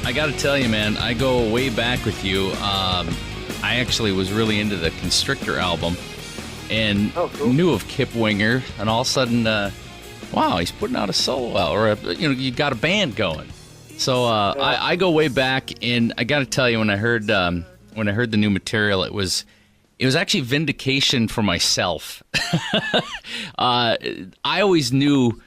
I got to tell you, man, I go way back with you. I actually was really into the Constrictor album and knew of KIP WINGER, and all of a sudden, wow, he's putting out a solo album, or you got a band going. So I go way back, and I got to tell you, when I heard the new material, it was actually vindication for myself. I always knew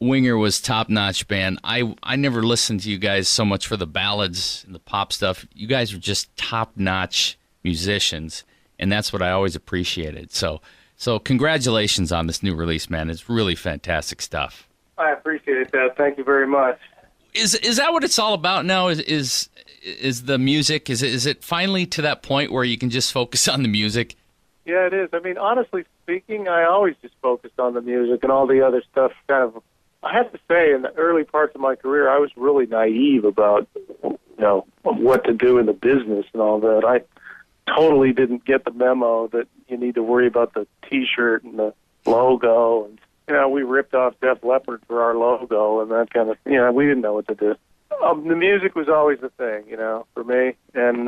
WINGER was top-notch band. I never listened to you guys so much for the ballads and the pop stuff. You guys were just top-notch musicians, and that's what I always appreciated. So congratulations on this new release, man. It's really fantastic stuff. I appreciate that. Thank you very much. Is that what it's all about now? Is the music? Is it finally to that point where you can just focus on the music? Yeah, it is. I mean, honestly speaking, I always just focused on the music, and all the other stuff kind of. I have to say, in the early parts of my career, I was really naive about, what to do in the business and all that. I totally didn't get the memo that you need to worry about the T-shirt and the logo. And, we ripped off Def Leppard for our logo and that kind of, we didn't know what to do. The music was always the thing, for me. And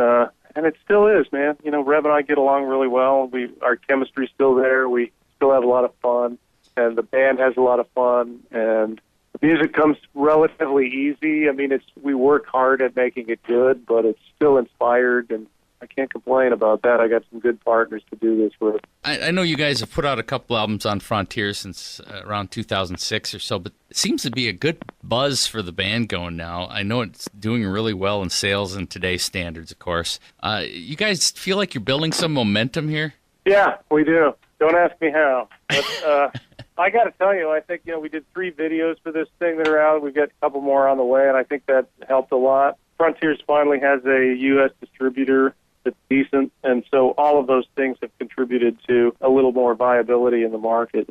it still is, man. Rev and I get along really well. Our chemistry's still there. We still have a lot of fun. And the band has a lot of fun, and the music comes relatively easy. I mean, we work hard at making it good, but it's still inspired, and I can't complain about that. I got some good partners to do this with. I know you guys have put out a couple albums on Frontier since around 2006 or so, but it seems to be a good buzz for the band going now. I know it's doing really well in sales in today's standards, of course. You guys feel like you're building some momentum here? Yeah, we do. Don't ask me how. But I got to tell you, I think, we did 3 videos for this thing that are out. We've got a couple more on the way, and I think that helped a lot. Frontiers finally has a U.S. distributor that's decent, and so all of those things have contributed to a little more viability in the market,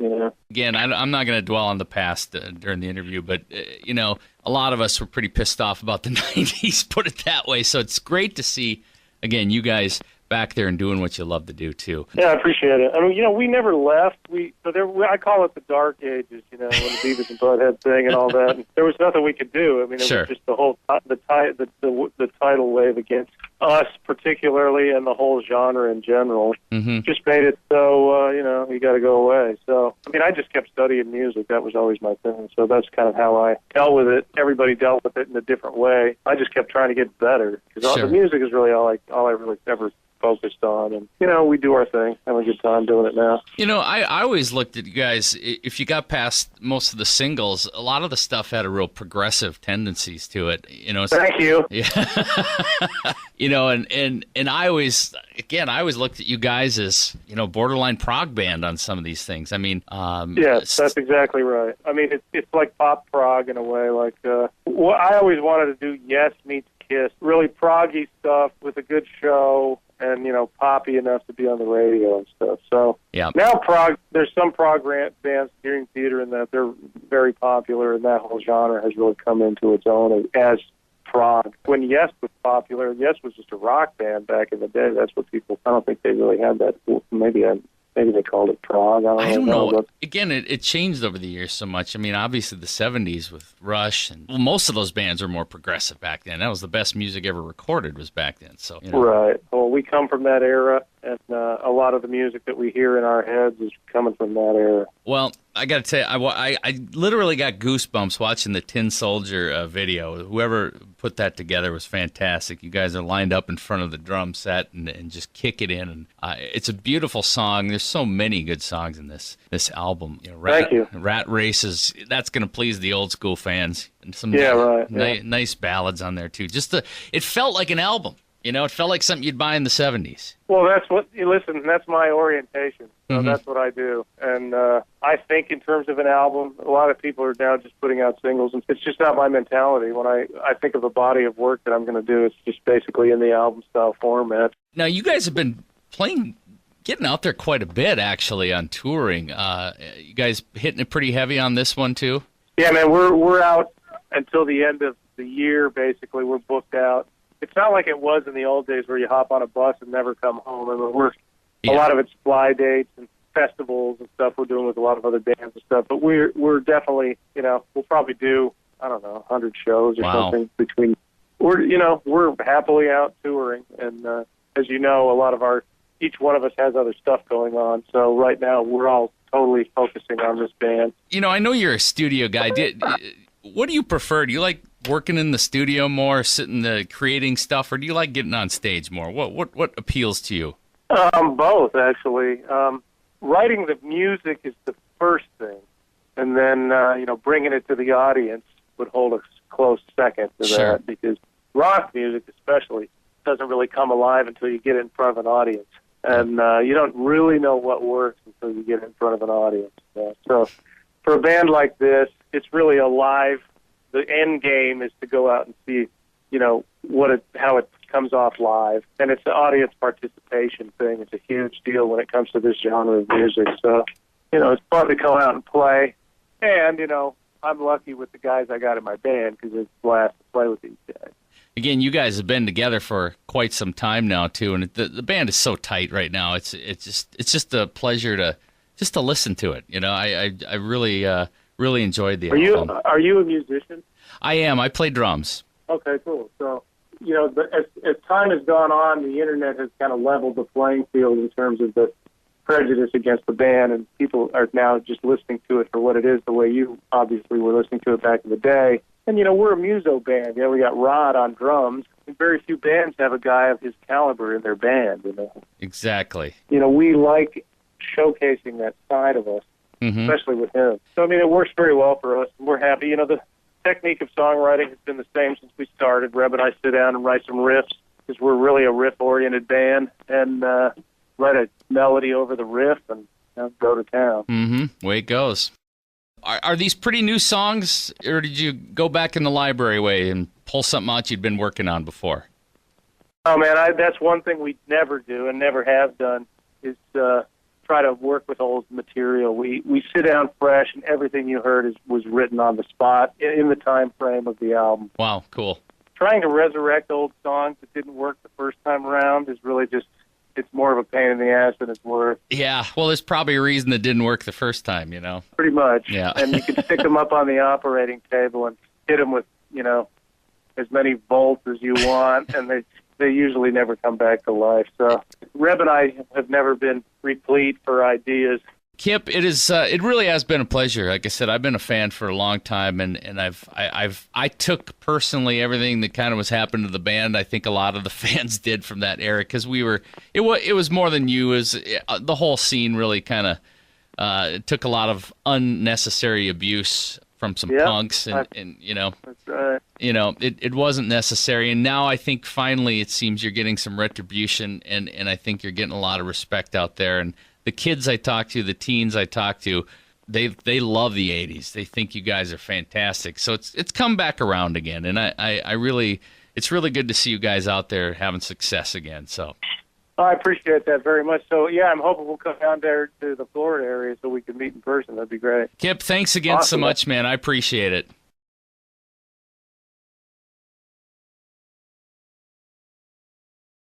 Again, I'm not going to dwell on the past during the interview, but, a lot of us were pretty pissed off about the 90s, put it that way. So it's great to see, again, you guys back there and doing what you love to do too. Yeah, I appreciate it. I mean, we never left. I call it the dark ages, when the Beavis and Butthead thing and all that. And there was nothing we could do. I mean, it was just the whole the tidal wave against us particularly, and the whole genre in general. Mm-hmm. Just made it so you got to go away. So I mean, I just kept studying music. That was always my thing. So that's kind of how I dealt with it. Everybody dealt with it in a different way. I just kept trying to get better because the music is really all I really ever focused on, and we do our thing, have a good time doing it now. I always looked at you guys, if you got past most of the singles, a lot of the stuff had a real progressive tendencies to it. Thank you. Yeah. And I always looked at you guys as borderline prog band on some of these things. I mean, yes, that's exactly right. I mean, it's like pop prog in a way. Like I always wanted to do Yes meets Kiss, really proggy stuff with a good show. And, poppy enough to be on the radio and stuff. So now there's some prog bands, Dream Theater, and that they're very popular, and that whole genre has really come into its own as prog. When Yes was popular, Yes was just a rock band back in the day. That's what I don't think they really had that. Maybe they called it prog. I don't know. Again, it changed over the years so much. I mean, obviously the 70s with Rush, and most of those bands were more progressive back then. That was the best music ever recorded was back then. So Right. Well, we come from that era, and a lot of the music that we hear in our heads is coming from that era. Well, I got to tell you, I literally got goosebumps watching the Tin Soldier video. Whoever put that together was fantastic. You guys are lined up in front of the drum set and just kick it in. And it's a beautiful song. There's so many good songs in this album. Thank you. Rat Races, that's going to please the old school fans. And some nice ballads on there, too. It felt like an album. It felt like something you'd buy in the 70s. Well, that's my orientation. So that's what I do. And I think in terms of an album, a lot of people are now just putting out singles, and it's just not my mentality. When I think of a body of work that I'm going to do, it's just basically in the album-style format. Now, you guys have been getting out there quite a bit, actually, on touring. You guys hitting it pretty heavy on this one, too? Yeah, man, we're out until the end of the year, basically. We're booked out. It's not like it was in the old days where you hop on a bus and never come home. I mean, a lot of it's fly dates and festivals and stuff we're doing with a lot of other bands and stuff. But we're definitely, we'll probably do, I don't know, 100 shows or something between. We're happily out touring, and as you know, each one of us has other stuff going on. So right now we're all totally focusing on this band. I know you're a studio guy. What do you prefer? Do you like working in the studio more, sitting there creating stuff, or do you like getting on stage more? What appeals to you? Both, actually. Writing the music is the first thing, and then bringing it to the audience would hold a close second to that, because rock music especially doesn't really come alive until you get in front of an audience, and you don't really know what works until you get in front of an audience. So for a band like this, it's really alive. The end game is to go out and see, how it comes off live, and it's the audience participation thing. It's a huge deal when it comes to this genre of music. So, it's fun to come out and play, and I'm lucky with the guys I got in my band because it's a blast to play with these guys. Again, you guys have been together for quite some time now too, and the band is so tight right now. It's just a pleasure to listen to it. I really enjoyed the album. Are you a musician? I am. I play drums. Okay, cool. So, as time has gone on, the internet has kind of leveled the playing field in terms of the prejudice against the band, and people are now just listening to it for what it is, the way you obviously were listening to it back in the day. And, we're a muso band. We got Rod on drums, and very few bands have a guy of his caliber in their band. Exactly. We like showcasing that side of us, especially with him. So, it works very well for us, and we're happy. The technique of songwriting has been the same since we started. Reb and I sit down and write some riffs, because we're really a riff-oriented band, and write a melody over the riff and go to town. Way it goes. Are these pretty new songs, or did you go back in the library way and pull something out you'd been working on before? Oh, man, that's one thing we never do and never have done, is try to work with old material. We sit down fresh, and everything you heard was written on the spot in the time frame of the album. Wow, cool. Trying to resurrect old songs that didn't work the first time around is really it's more of a pain in the ass than it's worth. Yeah, well, there's probably a reason that didn't work the first time, Pretty much. Yeah. And you can stick them up on the operating table and hit them with, as many volts as you want, and they usually never come back to life. So Reb and I have never been replete for ideas. Kip, it really has been a pleasure. Like I said, I've been a fan for a long time, and I took personally everything that kind of was happening to the band. I think a lot of the fans did from that era, because it was more than you. The whole scene really kind of took a lot of unnecessary abuse from some punks, and that's right. It wasn't necessary. And now I think finally it seems you're getting some retribution, and I think you're getting a lot of respect out there. And the kids I talk to, the teens I talk to, they love the 80s. They think you guys are fantastic. So it's come back around again, and it's really good to see you guys out there having success again. So I appreciate that very much. So yeah, I'm hoping we'll come down there to the Florida area so we can meet in person. That'd be great. Kip, thanks again so much, man. I appreciate it.